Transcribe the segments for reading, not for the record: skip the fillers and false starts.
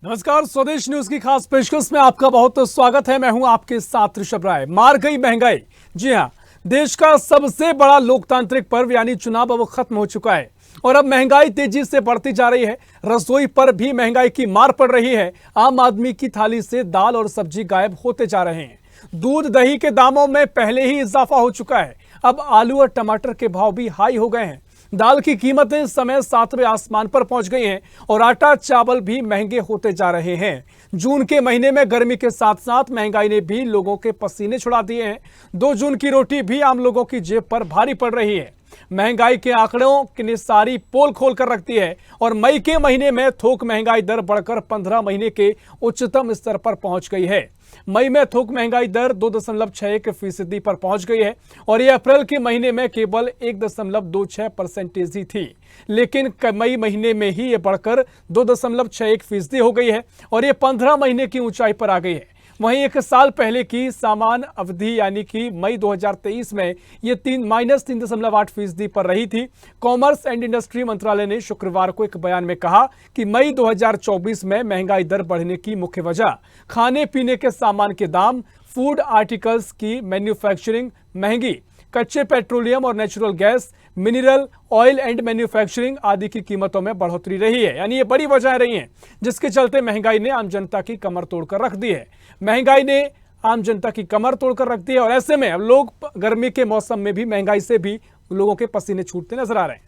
नमस्कार, स्वदेश न्यूज की खास पेशकश में आपका बहुत स्वागत है। मैं हूं आपके साथ ऋषभ राय। मार गई महंगाई। जी हां, देश का सबसे बड़ा लोकतांत्रिक पर्व यानी चुनाव अब खत्म हो चुका है और अब महंगाई तेजी से बढ़ती जा रही है। रसोई पर भी महंगाई की मार पड़ रही है। आम आदमी की थाली से दाल और सब्जी गायब होते जा रहे हैं। दूध दही के दामों में पहले ही इजाफा हो चुका है। अब आलू और टमाटर के भाव भी हाई हो गए हैं। दाल की कीमतें इस समय 7वें आसमान पर पहुंच गई हैं और आटा चावल भी महंगे होते जा रहे हैं। जून के महीने में गर्मी के साथ साथ महंगाई ने भी लोगों के पसीने छुड़ा दिए हैं। 2 जून की रोटी भी आम लोगों की जेब पर भारी पड़ रही है। महंगाई के आंकड़ों ने सारी पोल खोल कर रखती है और मई के महीने में थोक महंगाई दर बढ़कर 15 महीने के उच्चतम स्तर पर पहुंच गई है। मई में थोक महंगाई दर 2.61% पर पहुंच गई है और ये अप्रैल के महीने में केवल 1.26% ही थी, लेकिन मई महीने में ही ये बढ़कर 2.61% हो गई है और ये 15 महीने की ऊंचाई पर आ गई है। वहीं एक साल पहले की समान अवधि यानी कि मई 2023 में ये -3.8% पर रही थी। कॉमर्स एंड इंडस्ट्री मंत्रालय ने शुक्रवार को एक बयान में कहा कि मई 2024 में महंगाई दर बढ़ने की मुख्य वजह खाने पीने के सामान के दाम, फूड आर्टिकल्स की मैन्युफैक्चरिंग महंगी, कच्चे पेट्रोलियम और natural gas, mineral oil and manufacturing आदि की कीमतों में बढ़ोतरी रही है। यानी ये बड़ी वजह रही हैं जिसके चलते महंगाई ने आम जनता की कमर तोड़कर रख दी है। महंगाई ने आम जनता की कमर तोड़कर रख दी है और ऐसे में अब लोग गर्मी के मौसम में भी महंगाई से भी लोगों के पसीने छूटते नजर आ रहे हैं।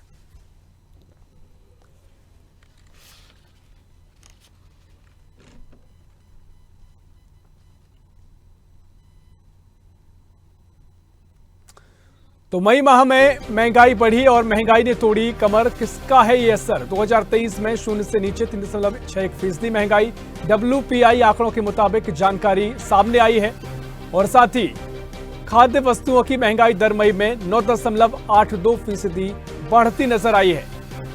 तो मई माह में महंगाई बढ़ी और महंगाई ने तोड़ी कमर। किसका है ये असर? 2023 में 0 से नीचे 3.61% महंगाई। WPI आंकड़ों के मुताबिक जानकारी सामने आई है और साथ ही खाद्य वस्तुओं की महंगाई दर मई में 9.82% बढ़ती नजर आई है।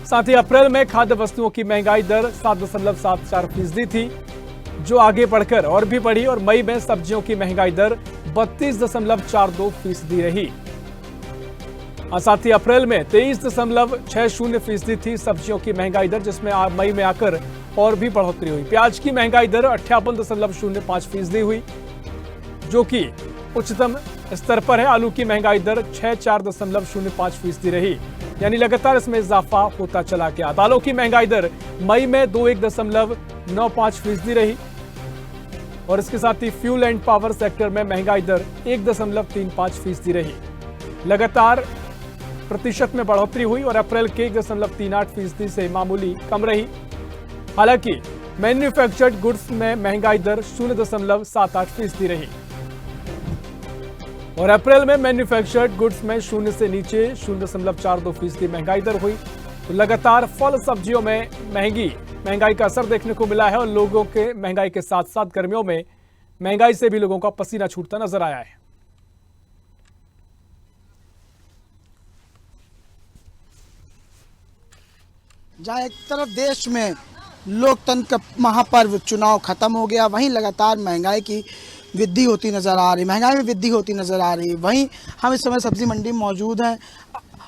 साथ ही अप्रैल में खाद्य वस्तुओं की महंगाई दर 7.74% थी, जो आगे बढ़कर और भी बढ़ी और मई में सब्जियों की महंगाई दर 32.42% रही। साथ ही अप्रैल में 23.60% थी सब्जियों की महंगाई दर, जिसमें मई में आकर और भी बढ़ोतरी हुई। प्याज की महंगाई दर 58.05% हुई, जो कि उच्चतम स्तर पर है। आलू की महंगाई दर 64.05% रही, यानी लगातार इसमें इजाफा होता चला गया। दालों की महंगाई दर मई में 21.95% रही और इसके साथ ही फ्यूल एंड पावर सेक्टर में महंगाई दर 1.35% रही। लगातार प्रतिशत में बढ़ोतरी हुई और अप्रैल के 1.38% से मामूली कम रही। हालांकि मैन्युफैक्चर्ड गुड्स में महंगाई दर 0.78% रही और अप्रैल में मैन्युफैक्चर्ड गुड्स में 0 से नीचे 0.42% महंगाई दर हुई। तो लगातार फल सब्जियों में महंगाई का असर देखने को मिला है और लोगों के महंगाई के साथ साथ गर्मियों में महंगाई से भी लोगों का पसीना छूटता नजर आया है। जहाँ एक तरफ देश में लोकतंत्र का महापर्व चुनाव खत्म हो गया, वहीं लगातार महंगाई की वृद्धि होती नज़र आ रही, महंगाई में वृद्धि होती नज़र आ रही। वहीं हम इस समय सब्जी मंडी में मौजूद हैं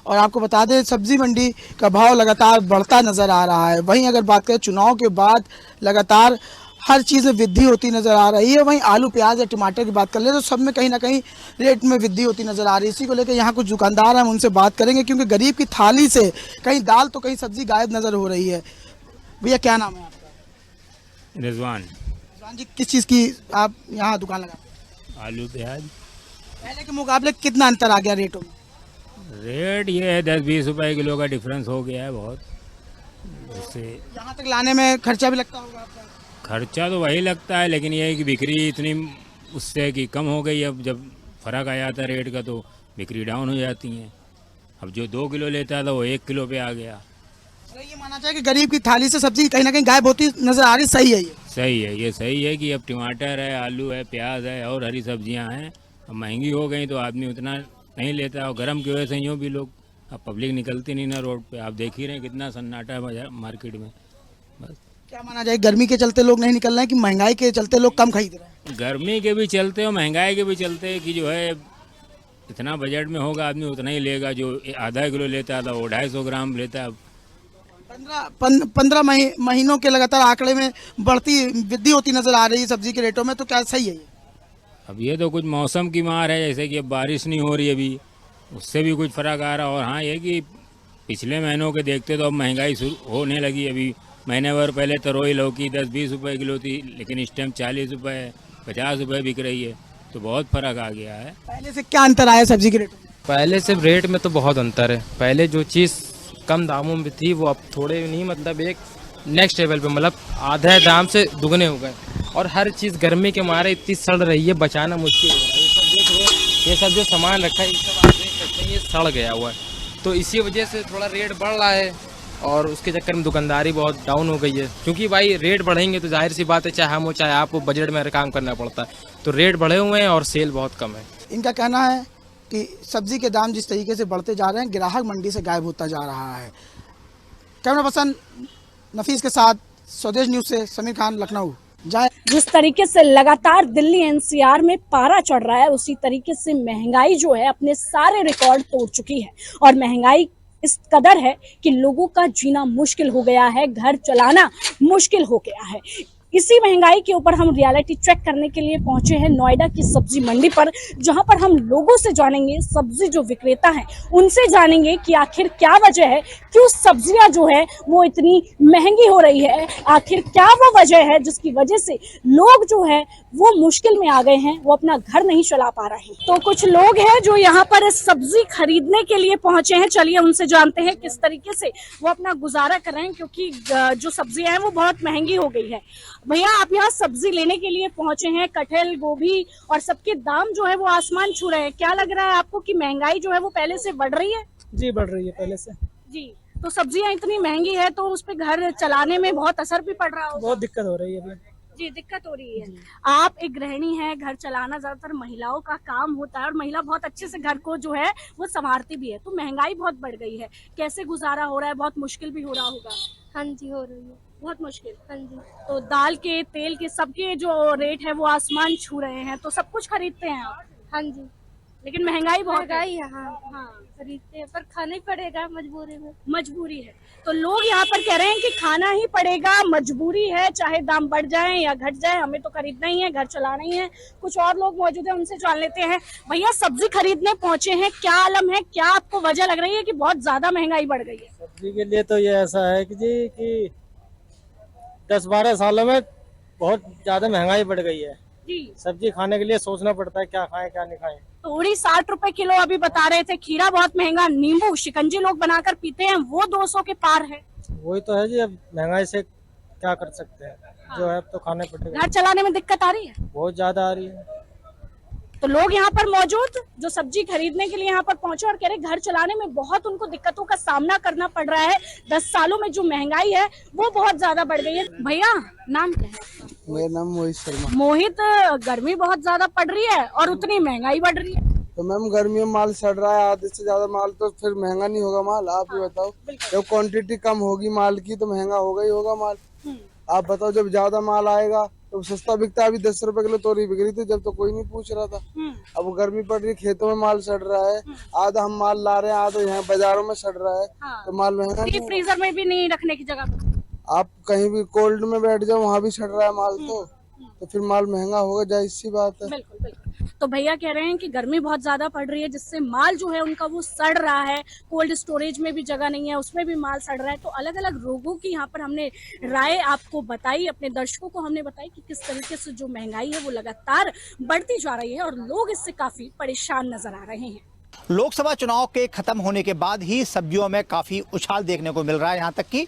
और आपको बता दें सब्जी मंडी का भाव लगातार बढ़ता नज़र आ रहा है। वहीं अगर बात करें चुनाव के बाद लगातार हर चीज़ में वृद्धि होती नज़र आ रही है। वहीं आलू प्याज या टमाटर की बात कर ले तो सब में कहीं ना कहीं रेट में वृद्धि होती नज़र आ रही है। इसी को लेकर यहाँ कुछ दुकानदार हैं, हम उनसे बात करेंगे, क्योंकि गरीब की थाली से कहीं दाल तो कहीं सब्जी गायब नज़र हो रही है। भैया क्या नाम है आपका? रिजवान। रिजवान जी, किस चीज़ की आप यहाँ दुकान लगाते हैं? आलू प्याज। पहले के मुकाबले कितना अंतर आ गया रेटों में? रेट ये है 10-20 रुपए किलो का डिफरेंस हो गया है बहुत। इससे यहाँ तक लाने में खर्चा भी लगता होगा आपका? खर्चा तो वही लगता है, लेकिन ये है कि बिक्री इतनी उससे कि कम हो गई। अब जब फर्क आ जाता है रेट का तो बिक्री डाउन हो जाती है। अब जो 2 किलो लेता था वो 1 किलो पे आ गया। तो ये माना चाहिए कि गरीब की थाली से सब्जी कहीं ना कहीं गायब होती नजर आ रही। सही है ये? सही है, ये सही है कि अब टमाटर है, आलू है, प्याज है और हरी सब्जियां हैं। अब महंगी हो गई तो आदमी उतना नहीं लेता और गर्म की वजह से यूँ भी लोग अब पब्लिक निकलती नहीं ना रोड पे। आप देख ही रहे हैं कितना सन्नाटा है बाजार मार्केट में। बस क्या माना जाए, गर्मी के चलते लोग नहीं निकल रहे हैं कि महंगाई के चलते लोग कम खरीद रहे हैं? गर्मी के भी चलते और महंगाई के भी चलते कि जो है इतना बजट में होगा आदमी उतना ही लेगा। जो आधा किलो लेता था वो 250 ग्राम लेता है। पंद्रह महीनों के लगातार आंकड़े में बढ़ती वृद्धि होती नजर आ रही है सब्जी के रेटों में, तो क्या सही है ये? अब ये तो कुछ मौसम की मार है, जैसे कि अब बारिश नहीं हो रही अभी, उससे भी कुछ फर्क आ रहा। और हाँ, ये कि पिछले महीनों के देखते तो अब महंगाई शुरू होने लगी। अभी महीने भर पहले तरोई लौकी 10-20 रुपए किलो थी, लेकिन इस टाइम 40 रुपए 50 रुपए बिक रही है, तो बहुत फर्क आ गया है। पहले से क्या अंतर आया सब्जी के रेटों में? पहले से रेट में तो बहुत अंतर है। पहले जो चीज़ कम दामों में थी वो अब थोड़े नहीं, मतलब एक नेक्स्ट लेवल पे, मतलब आधे दाम से दुगने हो गए। और हर चीज़ गर्मी के मारे इतनी सड़ रही है, बचाना मुश्किल हो रहा है। ये सब देख लो, ये सब जो सामान रखा है, ये सब आप देख सकते हैं, ये सड़ गया हुआ है। तो इसी वजह से थोड़ा रेट बढ़ रहा है और उसके चक्कर में दुकानदारी बहुत डाउन हो गई है। क्योंकि भाई रेट बढ़ेंगे तो जाहिर सी बात है, चाहे हम हो चाहे आप हो, बजट में हर काम करना पड़ता है। तो रेट बढ़े हुए हैं और सेल बहुत कम है। इनका कहना है कि सब्जी के दाम जिस तरीके से बढ़ते जा रहे हैं, ग्राहक मंडी से गायब होता जा रहा है। कैमरा पर्सन नफीस के साथ स्वदेश न्यूज से समीर खान, लखनऊ। जिस तरीके से लगातार दिल्ली एनसीआर में पारा चढ़ रहा है, उसी तरीके से महंगाई जो है अपने सारे रिकॉर्ड तोड़ चुकी है। और महंगाई इस कदर है कि लोगों का जीना मुश्किल हो गया है, घर चलाना मुश्किल हो गया है। इसी महंगाई के ऊपर हम रियलिटी चेक करने के लिए पहुंचे हैं नोएडा की सब्जी मंडी पर, जहां पर हम लोगों से जानेंगे, सब्जी जो विक्रेता हैं उनसे जानेंगे कि आखिर क्या वजह है, क्यों सब्जियां जो है वो इतनी महंगी हो रही है, आखिर क्या वो वजह है जिसकी वजह से लोग जो है वो मुश्किल में आ गए हैं, वो अपना घर नहीं चला पा रहे हैं। तो कुछ लोग हैं जो यहाँ पर सब्जी खरीदने के लिए पहुंचे हैं, चलिए उनसे जानते हैं किस तरीके से वो अपना गुजारा कर रहे हैं, क्योंकि जो सब्जियां हैं वो बहुत महंगी हो गई है। भैया, आप यहाँ सब्जी लेने के लिए पहुंचे हैं, कटहल, गोभी और सबके दाम जो है वो आसमान छू रहे हैं। क्या लग रहा है आपको कि महंगाई जो है वो पहले से बढ़ रही है? जी, बढ़ रही है पहले से जी। तो सब्जियां इतनी महंगी है तो उस पे घर चलाने में बहुत असर भी पड़ रहा होगा। बहुत दिक्कत हो रही है अभी। जी, दिक्कत हो रही है। आप एक गृहिणी हैं, घर चलाना ज्यादातर महिलाओं का काम होता है और महिला बहुत अच्छे से घर को जो है वो संभालती भी है। तो महंगाई बहुत बढ़ गई है, कैसे गुजारा हो रहा है? बहुत मुश्किल भी हो रहा होगा। हाँ जी, हो रही है बहुत मुश्किल। हाँ जी। तो दाल के, तेल के, सबके जो रेट है वो आसमान छू रहे हैं, तो सब कुछ खरीदते हैं आप? हाँ जी, लेकिन महंगाई बहुत है। महंगाई है। हाँ, खरीदते हैं पर खाना ही पड़ेगा, मजबूरी में। मजबूरी है, तो लोग यहाँ पर कह रहे हैं कि खाना ही पड़ेगा, मजबूरी है, चाहे दाम बढ़ जाए या घट जाए, हमें तो खरीदना ही है, घर चलाना ही है। कुछ और लोग मौजूद हैं, उनसे जान लेते हैं। भैया, सब्जी खरीदने पहुंचे हैं, क्या आलम है, क्या आपको वजह लग रही है कि बहुत ज्यादा महंगाई बढ़ गई है? सब्जी के लिए तो ये ऐसा है कि जी कि 10-12 सालों में बहुत ज्यादा महंगाई बढ़ गई है जी। सब्जी खाने के लिए सोचना पड़ता है क्या खाएं क्या नहीं खाएं। तोड़ी 60 रुपए किलो अभी बता रहे थे, खीरा बहुत महंगा, नींबू शिकंजी लोग बनाकर पीते हैं वो 200 के पार है। वही तो है जी, अब महंगाई से क्या कर सकते हैं, जो है तो खाने पड़ेगा। घर चलाने में दिक्कत आ रही है, बहुत ज्यादा आ रही है। तो लोग यहाँ पर मौजूद जो सब्जी खरीदने के लिए यहाँ पर पहुंचे और कह रहे घर चलाने में बहुत उनको दिक्कतों का सामना करना पड़ रहा है। 10 सालों में जो महंगाई है वो बहुत ज्यादा बढ़ गई है। भैया, नाम क्या है? मेरा नाम मोहित शर्मा। मोहित, गर्मी बहुत ज्यादा पड़ रही है और उतनी महंगाई बढ़ रही है। तो मैम गर्मी में माल सड़ रहा है, आधे से ज्यादा माल, तो फिर महंगा नहीं होगा माल? आप ही बताओ, जब क्वांटिटी कम होगी माल की तो महंगा होगा ही होगा माल। आप बताओ, जब ज्यादा माल आएगा तो सस्ता बिकता है। अभी 10 रुपए किलो तोरी बिक रही थी जब तो कोई नहीं पूछ रहा था। अब गर्मी पड़ रही, खेतों में माल सड़ रहा है, आधा हम माल ला रहे हैं, आधा यहाँ बाजारों में सड़ रहा है। तो माल महंगा नहीं होगा। फ्रीजर में भी नहीं रखने की जगह, आप कहीं भी कोल्ड में बैठ जाओ, वहाँ भी सड़ रहा है माल, तो फिर माल महंगा होगा, जाहिर सी बात है। बिल्कुल बिल्कुल। तो भैया कह रहे हैं कि गर्मी बहुत ज्यादा पड़ रही है जिससे माल जो है उनका वो सड़ रहा है, कोल्ड स्टोरेज में भी जगह नहीं है, उसमें भी माल सड़ रहा है। तो अलग अलग रोगों की यहाँ पर हमने राय आपको बताई, अपने दर्शकों को हमने बताई कि किस तरीके से जो महंगाई है वो लगातार बढ़ती जा रही है और लोग इससे काफी परेशान नजर आ रहे हैं। लोकसभा चुनाव के खत्म होने के बाद ही सब्जियों में काफ़ी उछाल देखने को मिल रहा है। यहाँ तक कि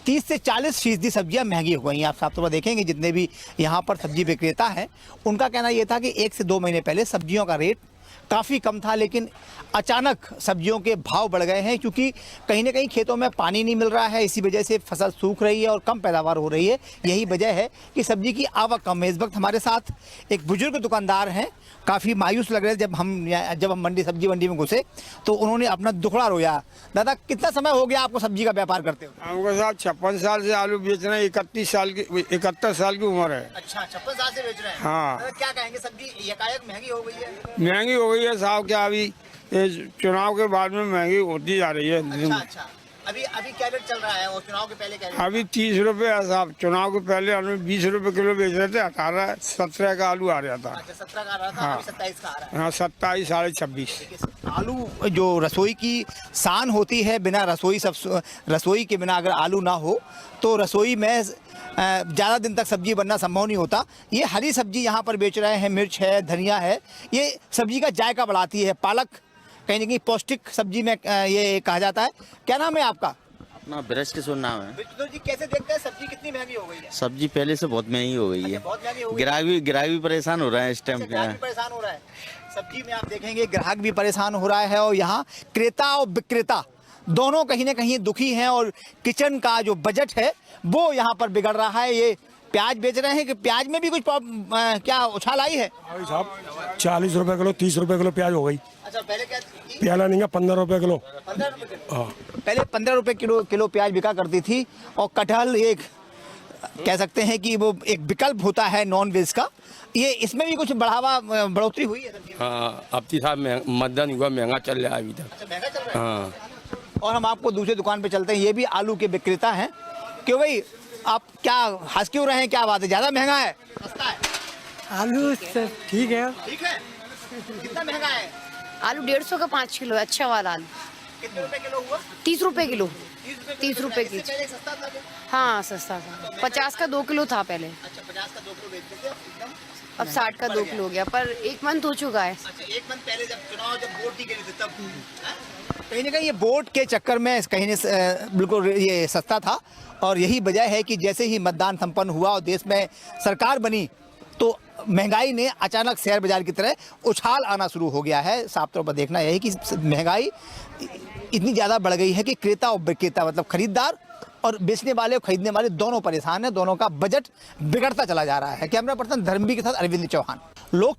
30 से 40% सब्जियां महंगी हो गई हैं। आप साफ तौर पर देखेंगे जितने भी यहाँ पर सब्जी विक्रेता हैं उनका कहना ये था कि 1 से 2 महीने पहले सब्जियों का रेट काफ़ी कम था, लेकिन अचानक सब्जियों के भाव बढ़ गए हैं क्योंकि कहीं ना कहीं खेतों में पानी नहीं मिल रहा है, इसी वजह से फसल सूख रही है और कम पैदावार हो रही है। यही वजह है कि सब्जी की आवक कम है। इस वक्त हमारे साथ एक बुजुर्ग दुकानदार हैं, काफ़ी मायूस लग रहे थे जब हम सब्जी मंडी में घुसे तो उन्होंने अपना दुखड़ा रोया। दादा, कितना समय हो गया आपको सब्जी का व्यापार करते हो? हमको साहब 56 साल से आलू बेच रहे हैं, 71 साल की उम्र है। अच्छा, 56 साल से बेच रहे हैं। हाँ। दादा, क्या कहेंगे, सब्जी एकाएक महंगी हो गई है? महंगी हो गई है साहब, क्या अभी ये चुनाव के बाद में महंगी होती जा रही है। अच्छा। अभी क्या रेट चल रहा है और चुनाव के पहले क्या रेट? अभी 30 रुपए है साहब। चुनाव के पहले हमने 20 रुपए किलो बेच रहे थे, 18 17 का आलू आ रहा था। अच्छा 17 का आ रहा था, हाँ। अभी 27 का आ रहा है। हाँ 27 साढ़े 26। आलू जो रसोई की शान होती है, बिना रसोई के बिना अगर आलू ना हो तो रसोई में ज़्यादा दिन तक सब्जी बनना संभव नहीं होता। ये हरी सब्जी यहाँ पर बेच रहे हैं, मिर्च है, धनिया है, ये सब्जी का जायका बढ़ाती है। पालक कहीं ना कहीं पौष्टिक सब्जी में ये कहा जाता है। क्या नाम है आपका? अपना ब्रज किशोर नाम है। तो जी कैसे देखते हैं सब्जी कितनी महंगी हो गई है? सब्जी पहले से बहुत महंगी हो गई है। बहुत महंगी हो गई है। ग्राहक भी परेशान हो रहा है इस टाइम। ग्राहक भी परेशान हो रहा है सब्जी में। आप देखेंगे ग्राहक भी परेशान हो रहा है और यहाँ क्रेता और विक्रेता दोनों कहीं ना कहीं दुखी हैं और किचन का जो बजट है वो यहाँ पर बिगड़ रहा है। ये प्याज बेच रहे हैं कि प्याज में भी कुछ क्या उछाल आई है? साहब 40 रुपए किलो 30 रुपए किलो प्याज हो गई। अच्छा पहले क्या प्याला नहीं 15 रुपए किलो। 15 रुपए किलो? हाँ पहले 15 रुपए किलो प्याज बिका करती थी। और कटहल एक कह सकते हैं कि वो एक विकल्प होता है नॉन वेज का, ये इसमें भी कुछ बढ़ोतरी हुई है? हाँ अब साहब मतदान हुआ, महंगा चल रहा है अभी तक। अच्छा महंगा चल रहा है। हाँ और हम आपको दूसरी दुकान पे चलते हैं, ये भी आलू के विक्रेता हैं। क्यों भाई आप क्या हंस क्यों रहे हैं, क्या बात है? ज़्यादा महंगा है सस्ता है? आलू ठीक है। ठीक है। कितना महंगा है आलू? 150 का 5 किलो, अच्छा वाला आलू। कितने रुपए किलो हुआ? 30 रुपए किलो। 30 रुपए की। पहले सस्ता था क्या? हाँ सस्ता था। 50 का 2 किलो था पहले। अच्छा 50 का 2 किलो बेचते थे, अब 60 का 2 किलो हो गया, पर 1 मंथ हो चुका है। अच्छा 1 मंथ पहले जब वोट दी गई थी तब कहीं ना कहीं ये वोट के चक्कर में कहीं बिल्कुल ये सस्ता था। और यही वजह है कि जैसे ही मतदान संपन्न हुआ और देश में सरकार बनी तो महंगाई ने अचानक शेयर बाजार की तरह उछाल आना शुरू हो गया है। साफ तौर पर देखना यह है कि महंगाई इतनी ज़्यादा बढ़ गई है कि क्रेता और विक्रेता मतलब खरीदार और बेचने वाले और खरीदने वाले दोनों परेशान हैं। दोनों का बजट बिगड़ता चला जा रहा है। कैमरा पर्सन धर्मवीर के साथ अरविंद चौहान। लोग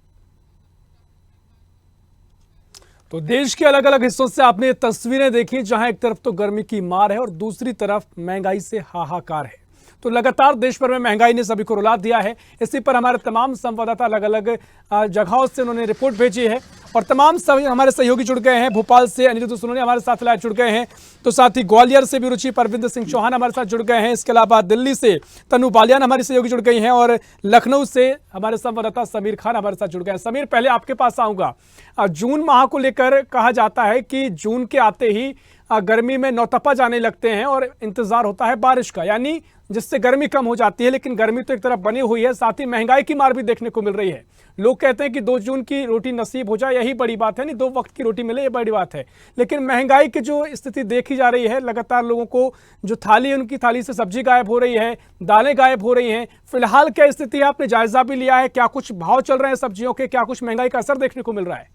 तो देश के अलग अलग हिस्सों से आपने तस्वीरें देखी जहां एक तरफ तो गर्मी की मार है और दूसरी तरफ महंगाई से हाहाकार है। तो लगातार देश भर में महंगाई ने सभी को रुला दिया है। इसी पर हमारे तमाम संवाददाता अलग अलग जगहों से उन्होंने रिपोर्ट भेजी है और तमाम हमारे सहयोगी जुड़ गए हैं। भोपाल से अनिरुद्ध सोनोनी हमारे साथ लाइव जुड़ गए हैं, तो साथ ही ग्वालियर से भी रुचि परविंदर सिंह चौहान हमारे साथ जुड़ गए हैं। इसके अलावा दिल्ली से तनु बालियान हमारी सहयोगी जुड़ गई हैं और लखनऊ से हमारे संवाददाता समीर खान हमारे साथ जुड़ गए हैं। समीर, पहले आपके पास आऊँगा। जून माह को लेकर कहा जाता है कि जून के आते ही गर्मी में नौतपा जाने लगते हैं और इंतजार होता है बारिश का, यानी जिससे गर्मी कम हो जाती है। लेकिन गर्मी तो एक तरफ बनी हुई है, साथ ही महंगाई की मार भी देखने को मिल रही है। लोग कहते हैं कि 2 जून की रोटी नसीब हो जाए यही बड़ी बात है, नहीं 2 वक्त की रोटी मिले ये बड़ी बात है। लेकिन महंगाई की जो स्थिति देखी जा रही है, लगातार लोगों को जो थाली है उनकी थाली से सब्जी गायब हो रही है, दालें गायब हो रही हैं। फिलहाल क्या स्थिति है, आपने जायजा भी लिया है? क्या कुछ भाव चल रहे हैं सब्जियों के, क्या कुछ महंगाई का असर देखने को मिल रहा है?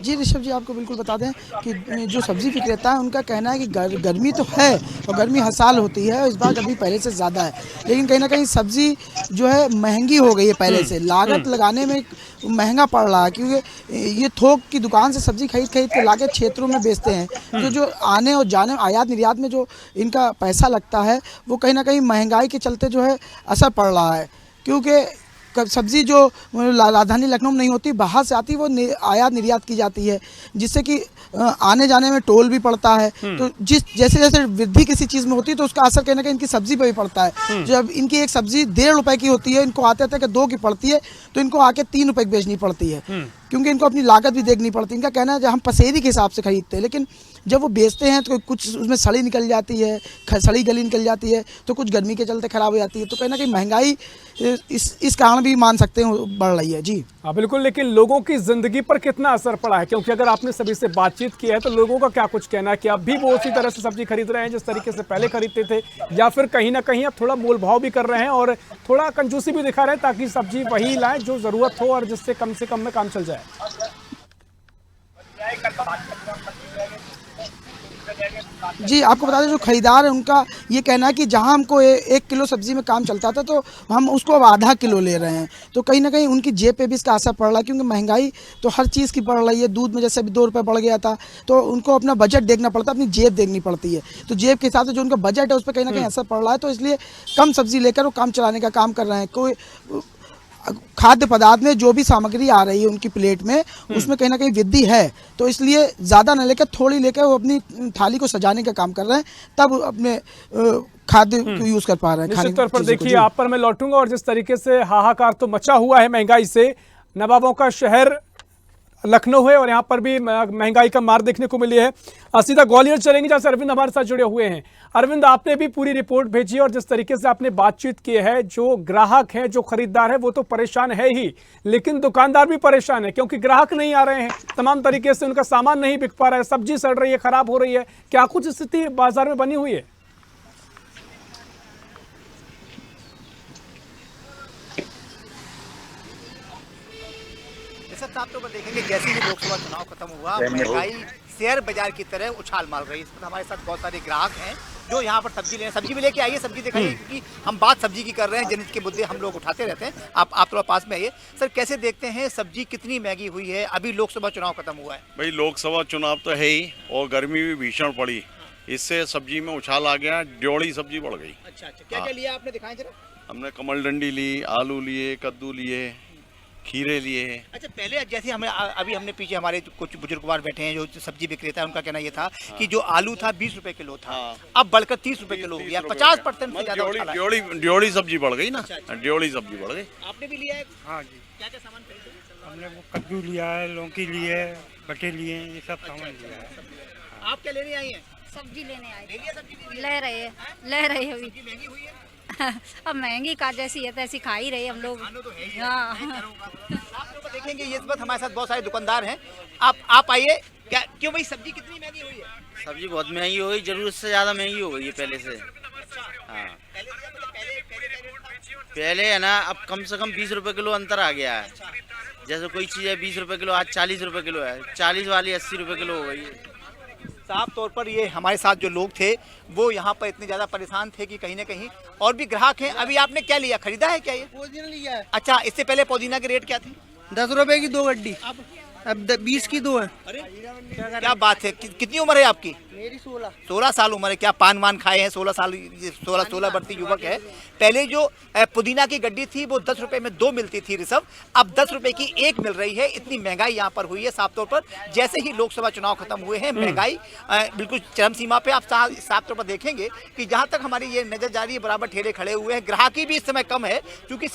जी ऋषभ जी, आपको बिल्कुल बता दें कि जो सब्जी विक्रेता है उनका कहना है कि गर्मी तो है और गर्मी हर साल होती है और इस बार गर्मी पहले से ज़्यादा है। लेकिन कहीं ना कहीं सब्जी जो है महंगी हो गई है पहले से। लागत लगाने में महंगा पड़ रहा है क्योंकि ये थोक की दुकान से सब्जी खरीद के लाके क्षेत्रों में बेचते हैं। जो आने और जाने आयात निर्यात में जो इनका पैसा लगता है वो कहीं ना कहीं महंगाई के चलते जो है असर पड़ रहा है। क्योंकि सब्जी जो राजधानी लखनऊ में नहीं होती, बाहर से आती, वो आयात निर्यात की जाती है, जिससे कि आने जाने में टोल भी पड़ता है। तो जैसे जैसे वृद्धि किसी चीज़ में होती है तो उसका असर कहीं ना कहीं इनकी सब्जी पे भी पड़ता है। जब इनकी एक सब्जी 1.5 रुपए की होती है, इनको आते आते 2 की पड़ती है तो इनको आके 3 रुपए की बेचनी पड़ती है, क्योंकि इनको अपनी लागत भी देखनी पड़ती है। इनका कहना है जब हम पसेरी के हिसाब से खरीदते हैं, लेकिन जब वो बेचते हैं तो कुछ उसमें सड़ी निकल जाती है, सड़ी गली निकल जाती है, तो कुछ गर्मी के चलते ख़राब हो जाती है। तो कहीं ना कहीं महंगाई इस कारण भी मान सकते हैं बढ़ रही है। जी हाँ बिल्कुल, लेकिन लोगों की ज़िंदगी पर कितना असर पड़ा है? क्योंकि अगर आपने सभी से बातचीत की है तो लोगों का क्या कुछ कहना है कि अब भी वो उसी तरह से सब्जी खरीद रहे हैं जिस तरीके से पहले खरीदते थे, या फिर कहीं ना कहीं अब थोड़ा मोल भाव भी कर रहे हैं और थोड़ा कंजूसी भी दिखा रहे हैं ताकि सब्जी वही लाएं जो ज़रूरत हो और जिससे कम से कम में काम चल जाए? जी आपको बता दें, जो खरीदार है उनका ये कहना है कि जहां हमको 1 किलो सब्जी में काम चलता था तो हम उसको अब आधा किलो ले रहे हैं। तो कहीं ना कहीं उनकी जेब पे भी इसका असर पड़ रहा है, क्योंकि महंगाई तो हर चीज़ की बढ़ रही है। दूध में जैसे अभी 2 रुपये बढ़ गया था तो उनको अपना बजट देखना पड़ता है, अपनी जेब देखनी पड़ती है। तो जेब के हिसाब से जो उनका बजट है उस पर कहीं ना कहीं असर पड़ रहा है, तो इसलिए कम सब्जी लेकर वो काम चलाने का काम कर रहे हैं। कोई खाद्य पदार्थ में जो भी सामग्री आ रही है उनकी प्लेट में, उसमें कहीं ना कहीं वृद्धि है। तो इसलिए ज़्यादा न लेकर थोड़ी लेकर वो अपनी थाली को सजाने का काम कर रहे हैं, तब अपने खाद्य को यूज़ कर पा रहे हैं। निश्चित तौर पर देखिए, आप पर मैं लौटूंगा। और जिस तरीके से हाहाकार तो मचा हुआ है महंगाई से, नवाबों का शहर लखनऊ है और यहाँ पर भी महंगाई का मार देखने को मिली है। सीधा ग्वालियर चलेंगे जहाँ से अरविंद हमारे साथ जुड़े हुए हैं। अरविंद, आपने भी पूरी रिपोर्ट भेजी और जिस तरीके से आपने बातचीत की है, जो ग्राहक है, जो खरीदार है, वो तो परेशान है ही, लेकिन दुकानदार भी परेशान है क्योंकि ग्राहक नहीं आ रहे हैं, तमाम तरीके से उनका सामान नहीं बिक पा रहा है, सब्जी सड़ रही है, खराब हो रही है। क्या कुछ स्थिति बाजार में बनी हुई है? आप तो देखेंगे जैसे ही लोकसभा चुनाव खत्म हुआ, महंगाई शेयर बाजार की तरह उछाल मार रही है। इसमें हमारे साथ बहुत सारे ग्राहक हैं जो यहाँ पर सब्जी लेने, सब्जी भी लेके आइए, सब्जी दिखाइए, क्योंकि हम बात सब्जी की कर रहे हैं, जनहित के मुद्दे हम लोग उठाते रहते हैं। आप थोड़ा पास में आइए। सर, कैसे देखते हैं सब्जी कितनी महंगी हुई है? अभी लोकसभा चुनाव खत्म हुआ है। भाई लोकसभा चुनाव तो है ही, और गर्मी भी भीषण पड़ी, इससे सब्जी में उछाल आ गया, ड्योड़ी सब्जी बढ़ गई। अच्छा, क्या लिया आपने, दिखाएं जरा। हमने कमल डंडी ली, आलू लिए, कद्दू लिए, खीरे लिए। अच्छा, पहले जैसे हमने पीछे हमारे कुछ बुजुर्गवार बैठे हैं जो सब्जी विक्रेता है, उनका कहना ये था कि जो आलू था 20 रुपए किलो था, अब बढ़कर 30 रुपए किलो हो गया, 50% से ज्यादा। ड्योड़ी सब्जी बढ़ गई ना, ड्योड़ी सब्जी बढ़ गई। आपने भी लिया है? हाँ जी। क्या क्या सामान खरीदे? हमने वो कद्दू लिया है, लौकी लिए, बटे लिए, ये सब सामान लिया है। आप क्या लेने आई हैं? सब्जी लेने आए। ले लिया सब्जी? ले रहे हैं अभी। सब्जी महंगी हुई है? अब महंगी का जैसी है तैसी खा ही रहे हम लोग। तो है ही। हाँ। आप लोग देखेंगे ये वक्त हमारे साथ बहुत सारे दुकानदार हैं। आप आइए। क्या क्यों भाई सब्जी कितनी महंगी हुई है? सब्जी बहुत महंगी हो गई, जरूरत से ज़्यादा महंगी हो गई है पहले से। हाँ, पहले है ना, अब कम से कम 20 रुपए किलो अंतर आ गया है। जैसे कोई चीज़ है 20 रुपए किलो, आज 40 रुपए किलो है, 40 वाली 80 रुपए किलो हो गई है। साफ तौर पर ये हमारे साथ जो लोग थे वो यहाँ पर इतने ज़्यादा परेशान थे कि कहीं ना कहीं और भी ग्राहक हैं। अभी आपने क्या लिया, खरीदा है क्या? ये पुदीना लिया है। अच्छा, इससे पहले पुदीना के रेट क्या थे? 10 रुपए की 2 गड्डी, अब 20 की 2 है। अरे क्या बात है। कितनी उम्र है आपकी? मेरी 16। 16 साल उम्र है। क्या पान वान खाए हैं? 16 बढ़ती युवक है। पहले जो पुदीना की गड्डी थी वो 10 रुपए में 2 मिलती थी रिसर्व, अब 10 रुपए की 1 मिल रही है। इतनी महंगाई यहाँ पर हुई है। साफ तौर पर जैसे ही लोकसभा चुनाव खत्म हुए हैं, महंगाई बिल्कुल चरम सीमा पे। आप साफ तौर पर देखेंगे कि जहाँ तक हमारी ये नजर जा रही है, बराबर ठेले खड़े हुए हैं। ग्राहकी भी इस समय कम है क्योंकि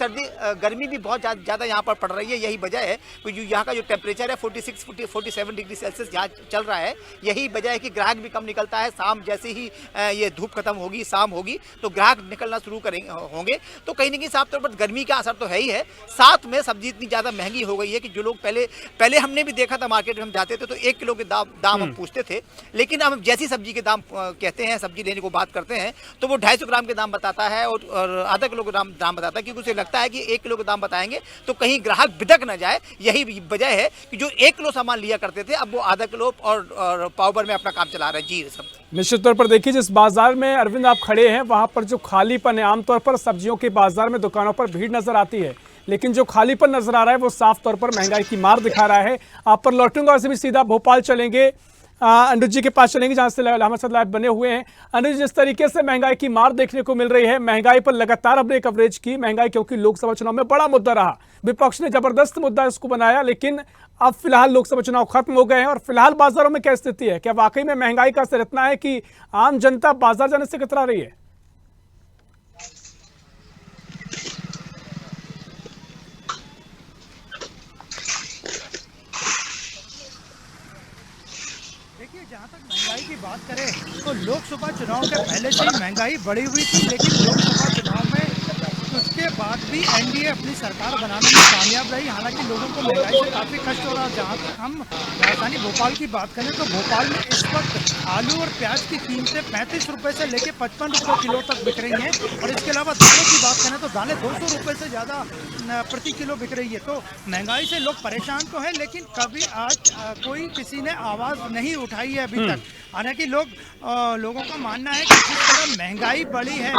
गर्मी भी बहुत ज़्यादा यहाँ पर पड़ रही है। यही वजह है कि यहाँ का जो टेम्परेचर है 47 डिग्री सेल्सियस यहाँ चल रहा है। यही वजह है कि ग्राहक भी कम निकलता है। शाम जैसे ही ये धूप खत्म होगी, शाम होगी, तो ग्राहक निकलना शुरू होंगे। तो कहीं ना कहीं साफ तौर पर गर्मी का असर तो है ही है। साथ में सब्जी इतनी ज़्यादा महंगी हो गई है कि जो लोग पहले हमने भी देखा था, मार्केट में हम जाते थे तो 1 किलो के दाम हम पूछते थे, लेकिन हम जैसी सब्जी के दाम कहते हैं, सब्जी लेने को बात करते हैं, तो वो 250 ग्राम के दाम बताता है और आधा किलो के दाम बताता है, क्योंकि उसे लगता है कि 1 किलो के दाम बताएंगे तो कहीं ग्राहक बिदक न जाए। यही वजह है कि जो 1 किलो सामान लिया करते थे, अब वो आधा किलो और पाव भर में अपना काम चला रहे हैं। जी सब निश्चित तौर पर देखिए, जिस बाजार में अरविंद आप खड़े हैं वहां पर जो खालीपन है, आमतौर पर सब्जियों के बाजार में दुकानों पर भीड़ नजर आती है, लेकिन जो खालीपन नजर आ रहा है वो साफ तौर पर महंगाई की मार दिखा रहा है। आप पर लौटूंगा, वैसे भी सीधा भोपाल चलेंगे, अनुज जी के पास चलेंगे जहां से हमारे साथ लाइव बने हुए हैं। अनुज, जिस तरीके से महंगाई की मार देखने को मिल रही है, महंगाई पर लगातार हमने कवरेज की। महंगाई क्योंकि लोकसभा चुनाव में बड़ा मुद्दा रहा, विपक्ष ने जबरदस्त मुद्दा इसको बनाया, लेकिन अब फिलहाल लोकसभा चुनाव खत्म हो गए हैं और फिलहाल बाजारों में क्या स्थिति है? क्या वाकई में महंगाई का असर इतना है कि आम जनता बाजार जाने से कतरा रही है? देखिए, जहाँ तक महंगाई की बात करें तो लोकसभा चुनाव के पहले से ही महंगाई बढ़ी हुई थी, लेकिन लोकसभा चुनाव में उसके बाद भी एनडीए अपनी सरकार बनाने में कामयाब रही। हालांकि लोगों को महंगाई से काफ़ी कष्ट हो रहा है। जहाँ तक हम राजधानी भोपाल की बात करें तो भोपाल में इस वक्त आलू और प्याज की कीमतें 35 रुपये से लेकर 55 रुपये किलो तक बिक रही हैं, और इसके अलावा दालों की बात करें तो दालें 200 रुपये से ज़्यादा प्रति किलो बिक रही है। तो महंगाई से लोग परेशान तो है, लेकिन कभी आज कोई किसी ने आवाज़ नहीं उठाई है अभी तक। हालांकि लोगों का मानना है कि जिस तरह महंगाई बढ़ी है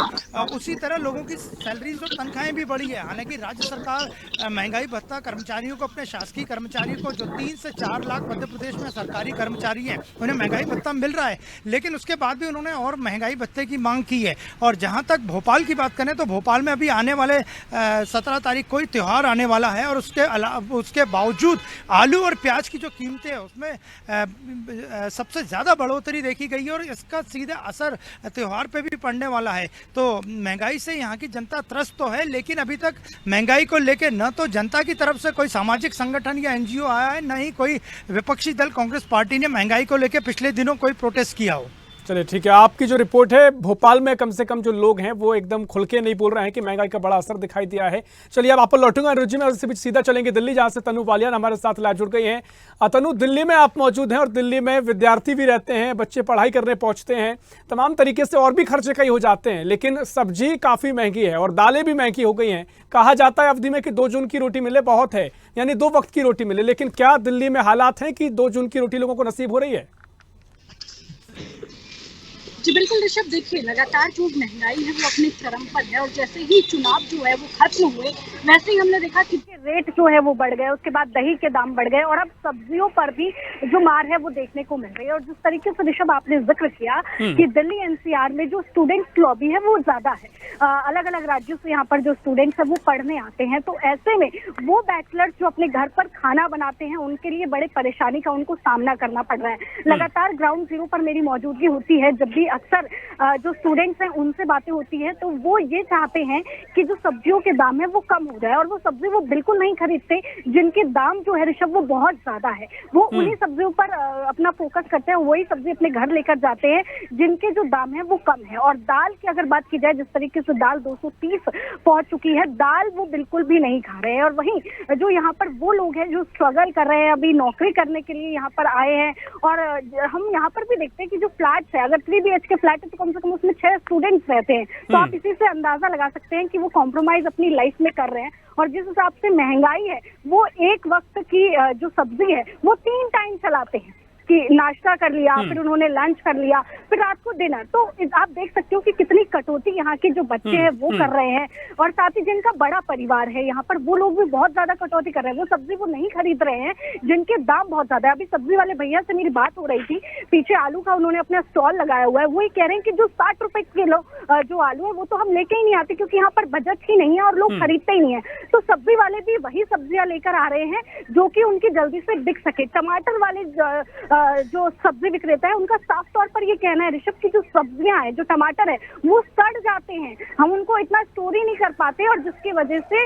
उसी तरह लोगों की सैलरीज और तनख्वाहें भी बढ़ी है। हालांकि राज्य सरकार महंगाई भत्ता कर्मचारियों को, अपने शासकीय कर्मचारियों को जो 3 से 4 लाख मध्य प्रदेश में सरकारी कर्मचारी हैं, उन्हें महंगाई भत्ता मिल रहा है, लेकिन उसके बाद भी उन्होंने और महंगाई भत्ते की मांग की है। और जहाँ तक भोपाल की बात करें तो भोपाल में अभी आने वाले 17 तारीख को ही त्यौहार आने वाला है और उसके बावजूद आलू और प्याज की जो कीमतें हैं उसमें सबसे ज़्यादा बढ़ोतरी देखी गई है और इसका सीधा असर त्यौहार पे भी पड़ने वाला है। तो महंगाई से यहाँ की जनता त्रस्त तो है, लेकिन अभी तक महंगाई को लेकर न तो जनता की तरफ से कोई सामाजिक संगठन या एनजीओ आया है, न ही कोई विपक्षी दल कांग्रेस पार्टी ने महंगाई को लेकर पिछले दिनों कोई प्रोटेस्ट किया हो। चलिए ठीक है, आपकी जो रिपोर्ट है, भोपाल में कम से कम जो लोग हैं वो एकदम खुल के नहीं बोल रहे हैं कि महंगाई का बड़ा असर दिखाई दिया है। चलिए अब आप पर लौटूंगा रुचि में, उससे बीच सीधा चलेंगे दिल्ली, जहां से तनु बालियान हमारे साथ लाइव जुड़ गई हैं। तनु, दिल्ली में आप मौजूद हैं और दिल्ली में विद्यार्थी भी रहते हैं, बच्चे पढ़ाई करने पहुंचते हैं, तमाम तरीके से और भी खर्चे कई हो जाते हैं, लेकिन सब्जी काफ़ी महंगी है और दालें भी महंगी हो गई हैं। कहा जाता है अवधि में कि 2 जून की रोटी मिले बहुत है, यानी 2 वक्त की रोटी मिले, लेकिन क्या दिल्ली में हालात हैं कि 2 जून की रोटी लोगों को नसीब हो रही है? जी बिल्कुल ऋषभ, देखिए लगातार जो महंगाई है वो अपने चरम पर है और जैसे ही चुनाव जो है वो खत्म हुए वैसे ही हमने देखा कि रेट जो है वो बढ़ गए, उसके बाद दही के दाम बढ़ गए और अब सब्जियों पर भी जो मार है वो देखने को मिल रही है। और जिस तरीके से ऋषभ आपने जिक्र किया कि दिल्ली एनसीआर में जो स्टूडेंट्स लॉबी है वो ज्यादा है, अलग अलग राज्यों से यहाँ पर जो स्टूडेंट्स है वो पढ़ने आते हैं, तो ऐसे में वो बैचलर्स जो अपने घर पर खाना बनाते हैं उनके लिए बड़े परेशानी का उनको सामना करना पड़ रहा है। लगातार ग्राउंड जीरो पर मेरी मौजूदगी होती है, जब भी अक्सर जो स्टूडेंट्स हैं उनसे बातें होती है तो वो ये चाहते हैं कि जो सब्जियों के दाम है वो कम हो जाए और वो सब्जी वो बिल्कुल नहीं खरीदते जिनके दाम जो है ऋषभ वो बहुत ज्यादा है। वो उन्हीं सब्जियों पर अपना फोकस करते हैं, वही सब्जी अपने घर लेकर जाते हैं जिनके जो दाम है वो कम है। और दाल की अगर बात की जाए, जिस तरीके से दाल 230 पहुंच चुकी है, दाल वो बिल्कुल भी नहीं खा रहे हैं। और वहीं जो यहाँ पर वो लोग हैं जो स्ट्रगल कर रहे हैं, अभी नौकरी करने के लिए यहाँ पर आए हैं, और हम यहाँ पर भी देखते हैं कि जो फ्लैट्स है, अगर 3 BHK फ्लैट है तो कम से कम उसमें 6 स्टूडेंट्स रहते हैं, तो आप इसी से अंदाजा लगा सकते हैं कि वो कॉम्प्रोमाइज अपनी लाइफ में कर रहे हैं। और जिस हिसाब से महंगाई है वो एक वक्त की जो सब्जी है वो 3 टाइम चलाते हैं कि नाश्ता कर लिया, फिर उन्होंने लंच कर लिया, फिर रात को डिनर। तो आप देख सकते हो कि कितनी कटौती यहाँ के जो बच्चे हैं वो कर रहे हैं और साथ ही जिनका बड़ा परिवार है यहाँ पर वो लोग भी बहुत ज्यादा कटौती कर रहे हैं। वो सब्जी वो नहीं खरीद रहे हैं जिनके दाम बहुत ज्यादा है। अभी सब्जी वाले भैया से मेरी बात हो रही थी, पीछे आलू का उन्होंने अपना स्टॉल लगाया हुआ है, वो ही कह रहे हैं कि जो 60 रुपए किलो जो आलू है वो तो हम लेके ही नहीं आते क्योंकि यहाँ पर बजट ही नहीं है और लोग खरीदते ही नहीं है। तो सब्जी वाले भी वही सब्जियां लेकर आ रहे हैं जो कि उनकी जल्दी से बिक सके। टमाटर वाले जो सब्जी विक्रेता है उनका साफ तौर पर ये कहना है ऋषभ की जो सब्जियां हैं, जो टमाटर है वो सड़ जाते हैं, हम उनको इतना स्टोर ही नहीं कर पाते और जिसकी वजह से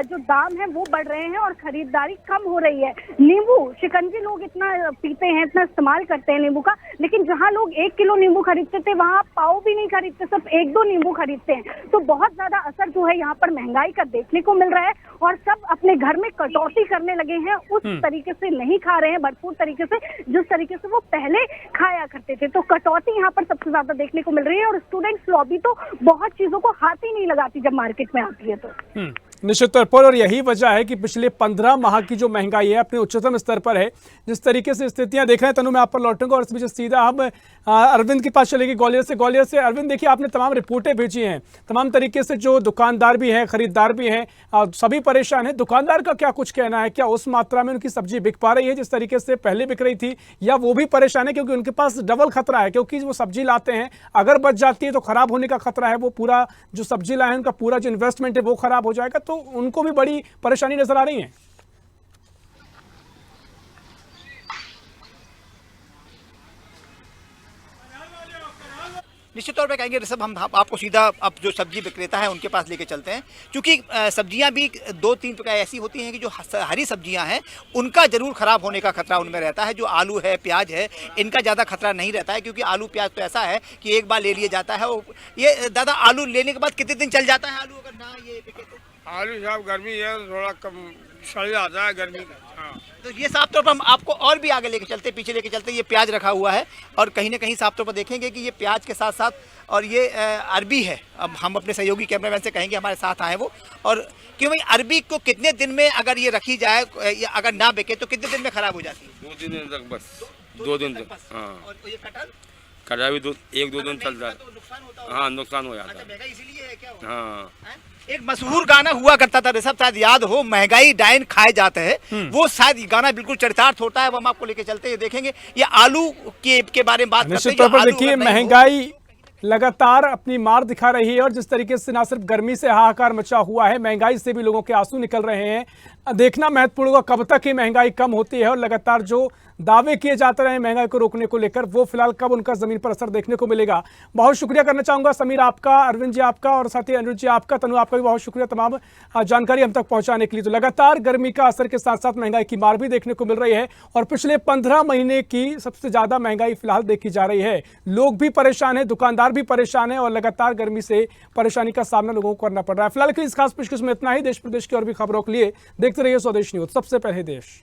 जो दाम है वो बढ़ रहे हैं और खरीदारी कम हो रही है। नींबू शिकंजी लोग इतना पीते हैं, इतना इस्तेमाल करते हैं नींबू का, लेकिन जहां लोग 1 किलो नींबू खरीदते थे वहां पाव भी नहीं खरीदते, सिर्फ 1-2 नींबू खरीदते हैं। तो बहुत ज्यादा असर जो है यहाँ पर महंगाई का देखने को मिल रहा है और सब अपने घर में कटौती करने लगे हैं, उस तरीके से नहीं खा रहे हैं भरपूर तरीके से जिस तरीके से वो पहले खाया करते थे। तो कटौती यहाँ पर सबसे ज्यादा देखने को मिल रही है और स्टूडेंट्स लॉबी तो बहुत चीजों को हाथ ही नहीं लगाती जब मार्केट में आती है। तो निश्चित तौर पर, और यही वजह है कि पिछले 15 माह की जो महंगाई है अपने उच्चतम स्तर पर है। जिस तरीके से स्थितियां देख रहे हैं, तनु मैं आप पर लौटूंगा और इस बीच सीधा हम अरविंद के पास चलेंगे ग्वालियर से। अरविंद, देखिए आपने तमाम रिपोर्टें भेजी हैं, तमाम तरीके से जो दुकानदार भी हैं, खरीदार भी हैं, सभी परेशान हैं। दुकानदार का क्या कुछ कहना है? क्या उस मात्रा में उनकी सब्जी बिक पा रही है जिस तरीके से पहले बिक रही थी, या वो भी परेशान है क्योंकि उनके पास डबल खतरा है, क्योंकि वो सब्जी लाते हैं अगर बच जाती है तो खराब होने का खतरा है, वो पूरा जो सब्जी लाए हैं उनका पूरा जो इन्वेस्टमेंट है वो खराब हो जाएगा, तो उनको भी बड़ी परेशानी नजर आ रही है। निश्चित तौर पे कहेंगे ऋषभ, हम आपको सीधा अब जो सब्जी विक्रेता है उनके पास लेके चलते हैं, क्योंकि सब्जियां भी 2-3 प्रकार ऐसी होती हैं कि जो हरी सब्जियां हैं उनका जरूर खराब होने का खतरा उनमें रहता है। जो आलू है, प्याज है, इनका ज़्यादा खतरा नहीं रहता है, क्योंकि आलू प्याज तो ऐसा है कि एक बार ले लिया जाता है। ये दादा, आलू लेने के बाद कितने दिन चल जाता है आलू अगर ना ये बिके तो? आलू साहब गर्मी है थोड़ा कम सड़ जाता है गर्मी का। हाँ, तो ये साफ तौर पर हम आपको और भी आगे लेके चलते, पीछे लेके चलते। ये प्याज रखा हुआ है और कहीं ना कहीं साफ तौर पर देखेंगे कि ये प्याज के साथ साथ और ये अरबी है। अब हम अपने सहयोगी कैमरामैन से कहेंगे हमारे साथ आए वो, और क्यों भाई अरबी को कितने दिन में अगर ये रखी जाए या अगर ना बिके तो कितने दिन में खराब हो जाती है? 2 दिन तक, बस 2 दिन तक। हाँ। और ये कटहल? कर्जा भी एक दो दिन चलता है। हाँ, नुकसान हो जाता है। हाँ, एक मशहूर गाना हुआ करता था ऋषभ, शायद याद हो, महंगाई डाइन खाए जाते हैं, वो शायद गाना बिल्कुल चरितार्थ होता है। वो हम आपको लेके चलते हैं, देखेंगे ये आलू के बारे में बात करते हैं। निश्चित तौर पर देखिए महंगाई लगातार अपनी मार दिखा रही है और जिस तरीके से ना सिर्फ गर्मी से हाहाकार मचा हुआ है, महंगाई से भी लोगों के आंसू निकल रहे हैं। देखना महत्वपूर्ण होगा कब तक ये महंगाई कम होती है और लगातार जो दावे किए जाते रहे महंगाई को रोकने को लेकर, वो फिलहाल कब उनका जमीन पर असर देखने को मिलेगा। बहुत शुक्रिया करना चाहूंगा समीर आपका, अरविंद जी आपका और साथ ही अनुज जी आपका, तनु आपका भी बहुत शुक्रिया तमाम जानकारी हम तक पहुंचाने के लिए। तो लगातार गर्मी का असर के साथ साथ महंगाई की मार भी देखने को मिल रही है और पिछले 15 महीने की सबसे ज्यादा महंगाई फिलहाल देखी जा रही है। लोग भी परेशान है, दुकानदार भी परेशान है और लगातार गर्मी से परेशानी का सामना लोगों को करना पड़ रहा है। फिलहाल के इस खास पेशकश में इतना ही। देश प्रदेश की और भी खबरों के लिए देखते रहिए स्वदेश न्यूज, सबसे पहले देश।